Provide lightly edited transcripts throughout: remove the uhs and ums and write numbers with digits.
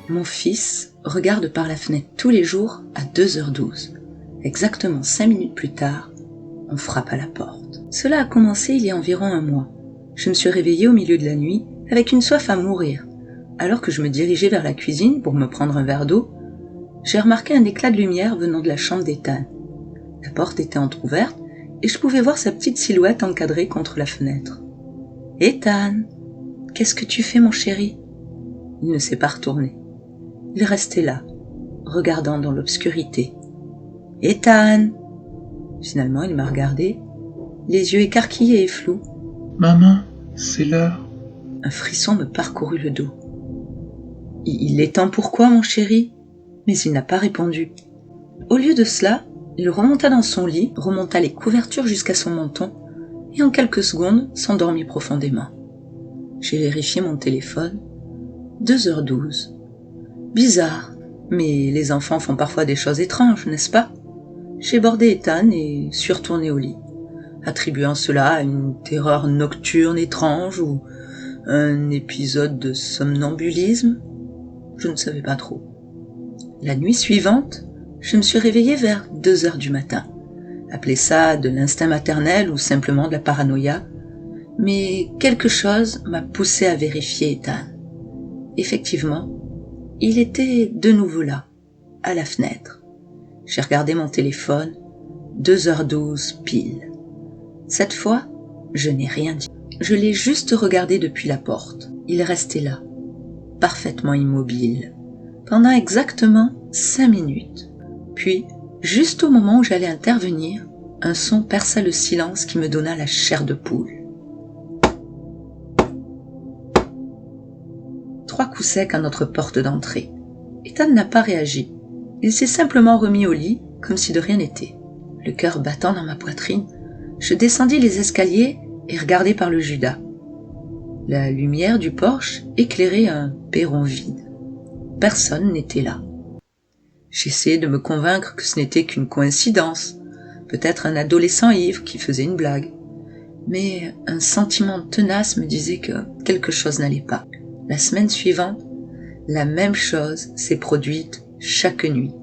Mon fils regarde par la fenêtre tous les jours à 2h12. Exactement 5 minutes plus tard, on frappe à la porte. Cela a commencé il y a environ 1 mois. Je me suis réveillée au milieu de la nuit avec une soif à mourir. Alors que je me dirigeais vers la cuisine pour me prendre un verre d'eau, j'ai remarqué un éclat de lumière venant de la chambre d'Ethan. La porte était entrouverte et je pouvais voir sa petite silhouette encadrée contre la fenêtre. « Ethan, qu'est-ce que tu fais, mon chéri ?» Il ne s'est pas retourné. Il restait là, regardant dans l'obscurité. « Ethan !» Finalement, il m'a regardé, les yeux écarquillés et flous. « Maman, c'est l'heure. » Un frisson me parcourut le dos. « Il est temps pour quoi, mon chéri ?» Mais il n'a pas répondu. Au lieu de cela, il remonta dans son lit, remonta les couvertures jusqu'à son menton, et en quelques secondes s'endormit profondément. J'ai vérifié mon téléphone. 2h12. Bizarre, mais les enfants font parfois des choses étranges, n'est-ce pas ? J'ai bordé Ethan et suis retourné au lit, attribuant cela à une terreur nocturne étrange ou un épisode de somnambulisme. Je ne savais pas trop. La nuit suivante, je me suis réveillée vers 2h du matin. Appelez ça de l'instinct maternel ou simplement de la paranoïa, mais quelque chose m'a poussé à vérifier Ethan. Effectivement, il était de nouveau là, à la fenêtre. J'ai regardé mon téléphone, 2h12 pile. Cette fois, je n'ai rien dit. Je l'ai juste regardé depuis la porte. Il restait là, parfaitement immobile, pendant exactement 5 minutes. Puis, juste au moment où j'allais intervenir, un son perça le silence qui me donna la chair de poule. 3 coups secs à notre porte d'entrée. Ethan n'a pas réagi. Il s'est simplement remis au lit, comme si de rien n'était. Le cœur battant dans ma poitrine, je descendis les escaliers et regardai par le judas. La lumière du porche éclairait un perron vide. Personne n'était là. J'essayais de me convaincre que ce n'était qu'une coïncidence, peut-être un adolescent ivre qui faisait une blague. Mais un sentiment tenace me disait que quelque chose n'allait pas. La semaine suivante, la même chose s'est produite chaque nuit.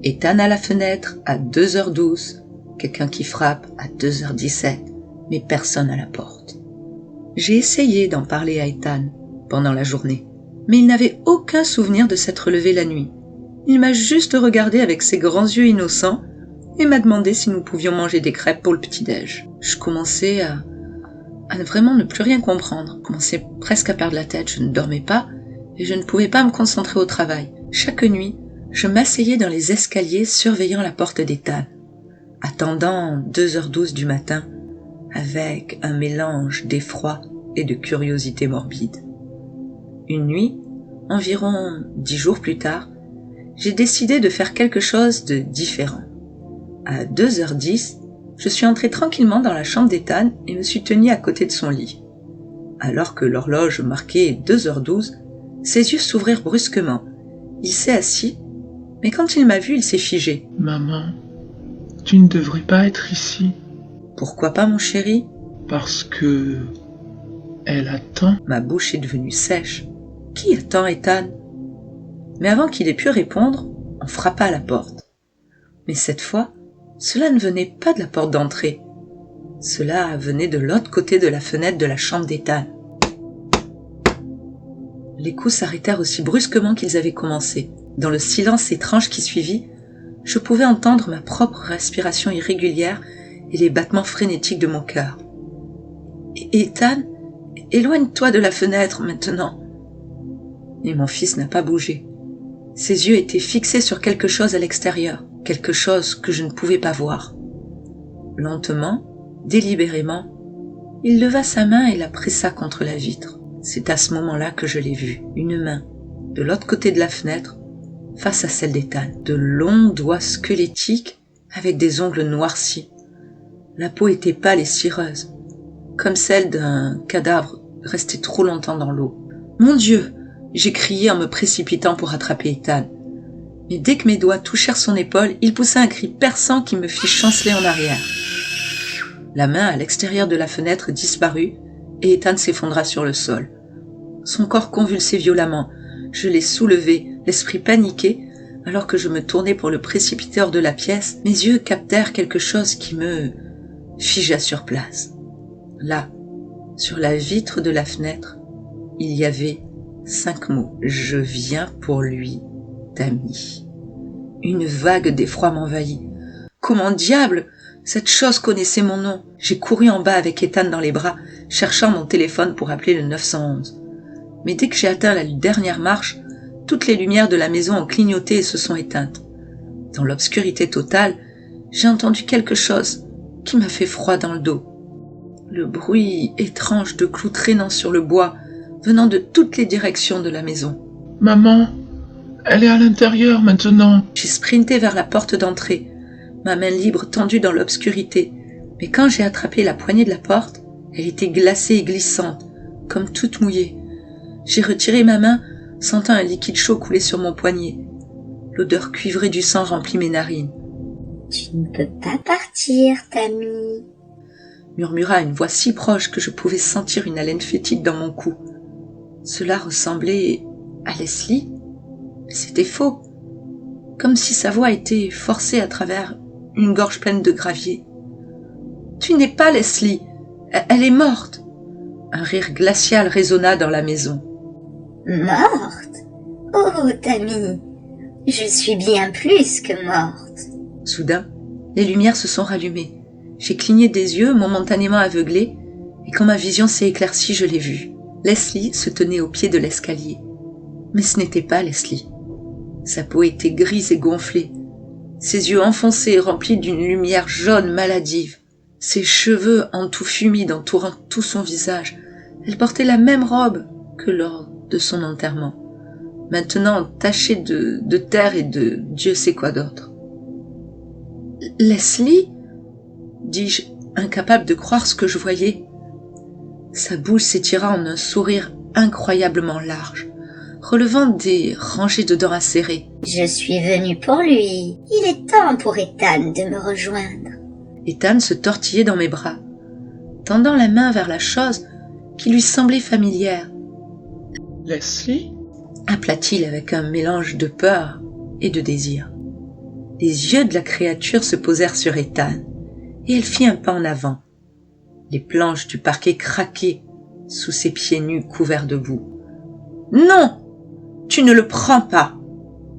Ethan à la fenêtre à 2h12, quelqu'un qui frappe à 2h17, mais personne à la porte. J'ai essayé d'en parler à Ethan pendant la journée, mais il n'avait aucun souvenir de s'être levé la nuit. Il m'a juste regardé avec ses grands yeux innocents et m'a demandé si nous pouvions manger des crêpes pour le petit-déj. Je commençais à vraiment ne plus rien comprendre, commençais presque à perdre la tête, je ne dormais pas et je ne pouvais pas me concentrer au travail. Chaque nuit, je m'asseyais dans les escaliers surveillant la porte d'Ethan, attendant 2h12 du matin avec un mélange d'effroi et de curiosité morbide. Une nuit, environ 10 jours plus tard, j'ai décidé de faire quelque chose de différent. À 2h10, je suis entré tranquillement dans la chambre d'Ethan et me suis tenu à côté de son lit. Alors que l'horloge marquait 2h12, ses yeux s'ouvrirent brusquement. Il s'est assis, mais quand il m'a vu, il s'est figé. « Maman, tu ne devrais pas être ici. »« Pourquoi pas, mon chéri ?»« Parce que... elle attend. » Ma bouche est devenue sèche. « Qui attend, Ethan ?» Mais avant qu'il ait pu répondre, on frappa à la porte. Mais cette fois, cela ne venait pas de la porte d'entrée. Cela venait de l'autre côté de la fenêtre de la chambre d'Ethan. Les coups s'arrêtèrent aussi brusquement qu'ils avaient commencé. Dans le silence étrange qui suivit, je pouvais entendre ma propre respiration irrégulière et les battements frénétiques de mon cœur. « Ethan, éloigne-toi de la fenêtre maintenant. » Mais mon fils n'a pas bougé. Ses yeux étaient fixés sur quelque chose à l'extérieur, quelque chose que je ne pouvais pas voir. Lentement, délibérément, il leva sa main et la pressa contre la vitre. C'est à ce moment-là que je l'ai vu, une main, de l'autre côté de la fenêtre, face à celle d'Ethan. De longs doigts squelettiques avec des ongles noircis. La peau était pâle et cireuse, comme celle d'un cadavre resté trop longtemps dans l'eau. « Mon Dieu !» j'ai crié en me précipitant pour attraper Ethan. Mais dès que mes doigts touchèrent son épaule, il poussa un cri perçant qui me fit chanceler en arrière. La main à l'extérieur de la fenêtre disparut et Ethan s'effondra sur le sol. Son corps convulsait violemment. Je l'ai soulevé, L'esprit paniqué, alors que je me tournais pour le précipiter hors de la pièce, mes yeux captèrent quelque chose qui me figea sur place. Là, sur la vitre de la fenêtre, il y avait 5 mots. « Je viens pour lui, Tammy ». Une vague d'effroi m'envahit. Comment diable cette chose connaissait mon nom? J'ai couru en bas avec Ethan dans les bras, cherchant mon téléphone pour appeler le 911. Mais dès que j'ai atteint la dernière marche, toutes les lumières de la maison ont clignoté et se sont éteintes. Dans l'obscurité totale, j'ai entendu quelque chose qui m'a fait froid dans le dos. Le bruit étrange de clous traînant sur le bois, venant de toutes les directions de la maison. « Maman, elle est à l'intérieur maintenant. » J'ai sprinté vers la porte d'entrée, ma main libre tendue dans l'obscurité, mais quand j'ai attrapé la poignée de la porte, elle était glacée et glissante, comme toute mouillée. J'ai retiré ma main, sentant un liquide chaud couler sur mon poignet. L'odeur cuivrée du sang remplit mes narines. « Tu ne peux pas partir, Tammy, » murmura une voix si proche que je pouvais sentir une haleine fétide dans mon cou. Cela ressemblait à Leslie, mais c'était faux, comme si sa voix était forcée à travers une gorge pleine de gravier. « Tu n'es pas Leslie, elle est morte !» Un rire glacial résonna dans la maison. « Morte? Oh, Tammy, je suis bien plus que morte. » Soudain, les lumières se sont rallumées. J'ai cligné des yeux, momentanément aveuglé, et quand ma vision s'est éclaircie, je l'ai vue. Leslie se tenait au pied de l'escalier. Mais ce n'était pas Leslie. Sa peau était grise et gonflée, ses yeux enfoncés et remplis d'une lumière jaune maladive, ses cheveux en touffes humides entourant tout son visage. Elle portait la même robe que lors de son enterrement, maintenant tachée de terre et de Dieu sait quoi d'autre. « Leslie ?» dis-je, incapable de croire ce que je voyais. Sa bouche s'étira en un sourire incroyablement large, relevant des rangées de dents acérées. « Je suis venue pour lui. Il est temps pour Ethan de me rejoindre. » Ethan se tortillait dans mes bras, tendant la main vers la chose qui lui semblait familière. « Leslie ?» appela-t-il avec un mélange de peur et de désir. Les yeux de la créature se posèrent sur Ethan, et elle fit un pas en avant. Les planches du parquet craquaient sous ses pieds nus couverts de boue. « Non! Tu ne le prends pas !»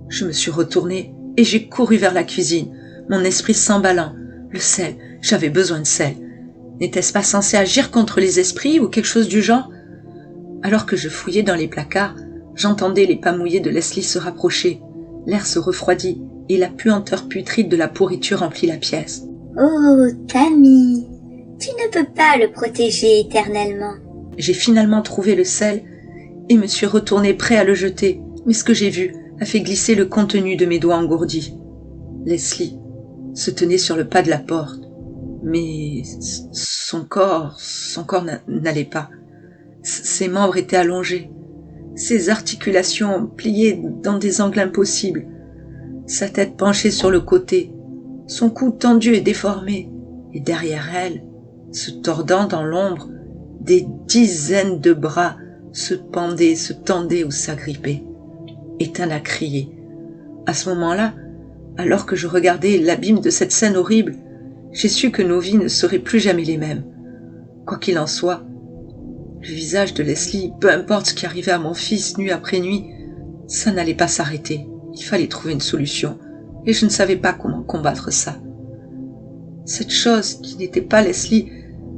Je me suis retournée et j'ai couru vers la cuisine, mon esprit s'emballant. Le sel, j'avais besoin de sel. N'était-ce pas censé agir contre les esprits ou quelque chose du genre? Alors que je fouillais dans les placards, j'entendais les pas mouillés de Leslie se rapprocher. L'air se refroidit et la puanteur putride de la pourriture remplit la pièce. « Oh, Tammy, tu ne peux pas le protéger éternellement. » J'ai finalement trouvé le sel et me suis retourné prêt à le jeter, mais ce que j'ai vu a fait glisser le contenu de mes doigts engourdis. Leslie se tenait sur le pas de la porte, mais son corps n'allait pas. Ses membres étaient allongés, ses articulations pliées dans des angles impossibles, sa tête penchée sur le côté, son cou tendu et déformé, et derrière elle, se tordant dans l'ombre, des dizaines de bras se pendaient, se tendaient ou s'agrippaient. Ethan a crié. À ce moment-là, alors que je regardais l'abîme de cette scène horrible, j'ai su que nos vies ne seraient plus jamais les mêmes. Quoi qu'il en soit, le visage de Leslie, peu importe ce qui arrivait à mon fils nuit après nuit, ça n'allait pas s'arrêter. Il fallait trouver une solution, et je ne savais pas comment combattre ça. Cette chose qui n'était pas Leslie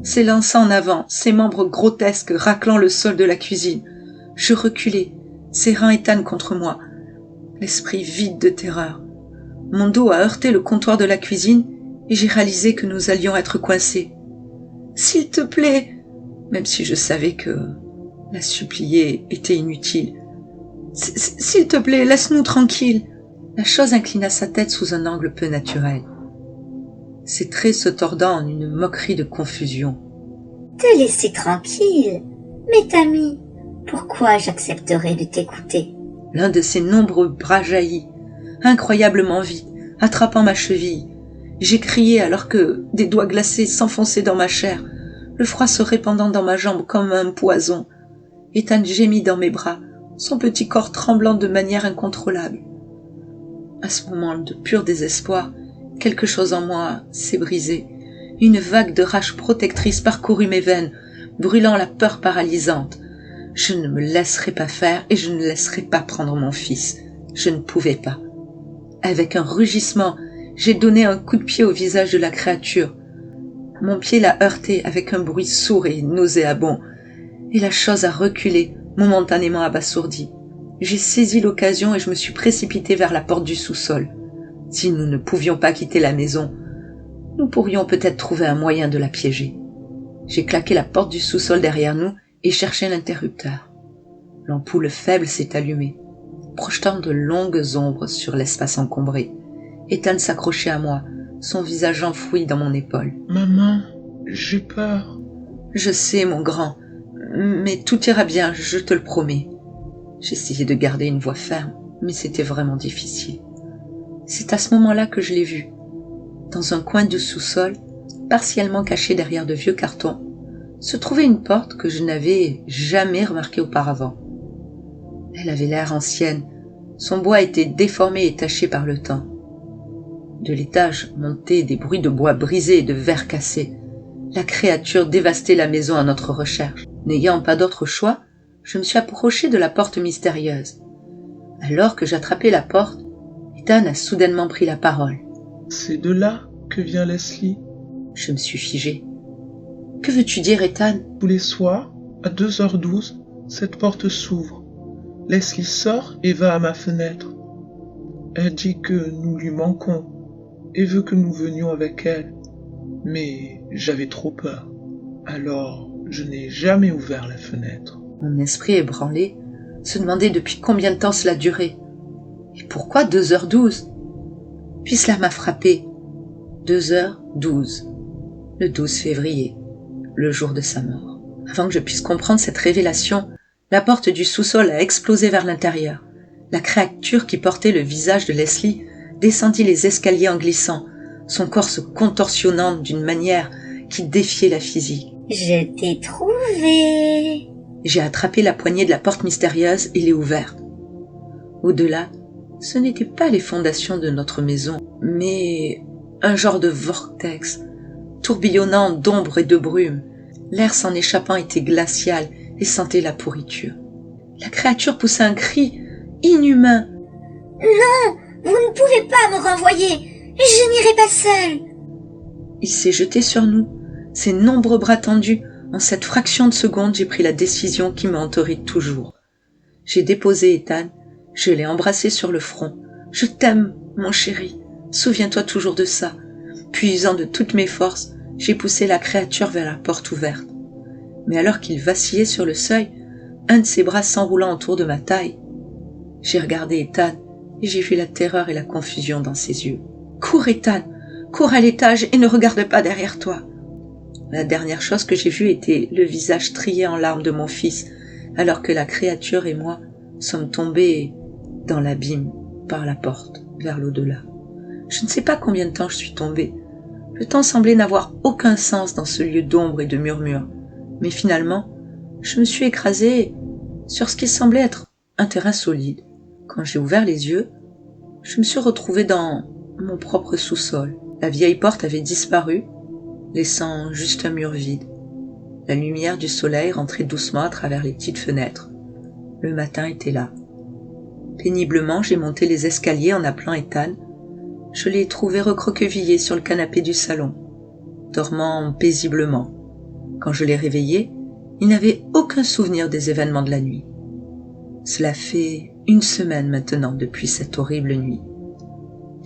s'élança en avant, ses membres grotesques raclant le sol de la cuisine. Je reculai, serrant Ethan contre moi, l'esprit vide de terreur. Mon dos a heurté le comptoir de la cuisine et j'ai réalisé que nous allions être coincés. « S'il te plaît !» même si je savais que la supplier était inutile. « S'il te plaît, laisse-nous tranquilles !» La chose inclina sa tête sous un angle peu naturel, ses traits se tordant en une moquerie de confusion. « Te laisser tranquille? Mais Tammy, pourquoi j'accepterais de t'écouter ?» L'un de ses nombreux bras jaillit, incroyablement vite, attrapant ma cheville. J'ai crié alors que des doigts glacés s'enfonçaient dans ma chair, le froid se répandant dans ma jambe comme un poison. Ethan gémit dans mes bras, son petit corps tremblant de manière incontrôlable. À ce moment de pur désespoir, quelque chose en moi s'est brisé. Une vague de rage protectrice parcourut mes veines, brûlant la peur paralysante. Je ne me laisserai pas faire et je ne laisserai pas prendre mon fils. Je ne pouvais pas. Avec un rugissement, j'ai donné un coup de pied au visage de la créature. Mon pied l'a heurté avec un bruit sourd et nauséabond, et la chose a reculé, momentanément abasourdie. J'ai saisi l'occasion et je me suis précipité vers la porte du sous-sol. Si nous ne pouvions pas quitter la maison, nous pourrions peut-être trouver un moyen de la piéger. J'ai claqué la porte du sous-sol derrière nous et cherché l'interrupteur. L'ampoule faible s'est allumée, projetant de longues ombres sur l'espace encombré. Ethan s'accrochait à moi, son visage enfoui dans mon épaule. « Maman, j'ai peur. » « Je sais, mon grand, mais tout ira bien, je te le promets. » J'essayais de garder une voix ferme, mais c'était vraiment difficile. C'est à ce moment-là que je l'ai vu. Dans un coin du sous-sol, partiellement caché derrière de vieux cartons, se trouvait une porte que je n'avais jamais remarquée auparavant. Elle avait l'air ancienne, son bois était déformé et taché par le temps. De l'étage montaient des bruits de bois brisé et de verre cassé. La créature dévastait la maison à notre recherche. N'ayant pas d'autre choix, je me suis approché de la porte mystérieuse. Alors que j'attrapais la porte, Ethan a soudainement pris la parole. « C'est de là que vient Leslie. » Je me suis figé. « Que veux-tu dire, Ethan ?» « Tous les soirs, à 2h12, cette porte s'ouvre. Leslie sort et va à ma fenêtre. Elle dit que nous lui manquons et veut que nous venions avec elle. Mais j'avais trop peur. Alors, je n'ai jamais ouvert la fenêtre. » Mon esprit ébranlé se demandait depuis combien de temps cela durait. Et pourquoi 2h12 ? Puis cela m'a frappé. 2h12. Le 12 février, le jour de sa mort. Avant que je puisse comprendre cette révélation, la porte du sous-sol a explosé vers l'intérieur. La créature qui portait le visage de Leslie descendit les escaliers en glissant, son corps se contorsionnant d'une manière qui défiait la physique. « Je t'ai trouvé !» J'ai attrapé la poignée de la porte mystérieuse et l'ai ouverte. Au-delà, ce n'étaient pas les fondations de notre maison, mais un genre de vortex, tourbillonnant d'ombre et de brume. L'air s'en échappant était glacial et sentait la pourriture. La créature poussa un cri inhumain. « Non, vous ne pouvez pas me renvoyer, je n'irai pas seule !» Il s'est jeté sur nous, ses nombreux bras tendus. En cette fraction de seconde, j'ai pris la décision qui me hanterait toujours. J'ai déposé Ethan, je l'ai embrassé sur le front. « Je t'aime, mon chéri, souviens-toi toujours de ça. » Puisant de toutes mes forces, j'ai poussé la créature vers la porte ouverte. Mais alors qu'il vacillait sur le seuil, un de ses bras s'enroulant autour de ma taille, j'ai regardé Ethan et j'ai vu la terreur et la confusion dans ses yeux. « Cours, Ethan, cours à l'étage et ne regarde pas derrière toi. » La dernière chose que j'ai vue était le visage trié en larmes de mon fils, alors que la créature et moi sommes tombés dans l'abîme par la porte vers l'au-delà. Je ne sais pas combien de temps je suis tombée. Le temps semblait n'avoir aucun sens dans ce lieu d'ombre et de murmures. Mais finalement, je me suis écrasée sur ce qui semblait être un terrain solide. Quand j'ai ouvert les yeux, je me suis retrouvée dans mon propre sous-sol. La vieille porte avait disparu, laissant juste un mur vide. La lumière du soleil rentrait doucement à travers les petites fenêtres. Le matin était là. Péniblement, j'ai monté les escaliers en appelant Ethan. Je l'ai trouvé recroquevillé sur le canapé du salon, dormant paisiblement. Quand je l'ai réveillé, il n'avait aucun souvenir des événements de la nuit. Cela fait 1 semaine maintenant depuis cette horrible nuit.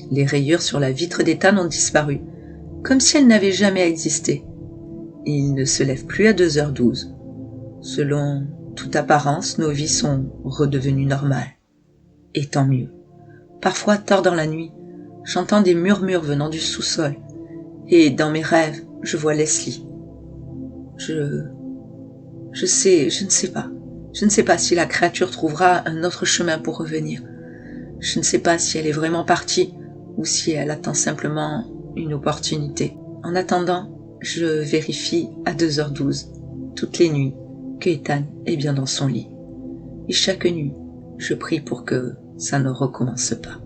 Les rayures sur la vitre d'Ethan ont disparu, comme si elles n'avaient jamais existé. Il ne se lève plus à 2h12. Selon toute apparence, nos vies sont redevenues normales. Et tant mieux. Parfois, tard dans la nuit, j'entends des murmures venant du sous-sol. Et dans mes rêves, je vois Leslie. Je ne sais pas. Je ne sais pas si la créature trouvera un autre chemin pour revenir. Je ne sais pas si elle est vraiment partie ou si elle attend simplement une opportunité. En attendant, je vérifie à 2h12, toutes les nuits, que Ethan est bien dans son lit. et chaque nuit, je prie pour que ça ne recommence pas.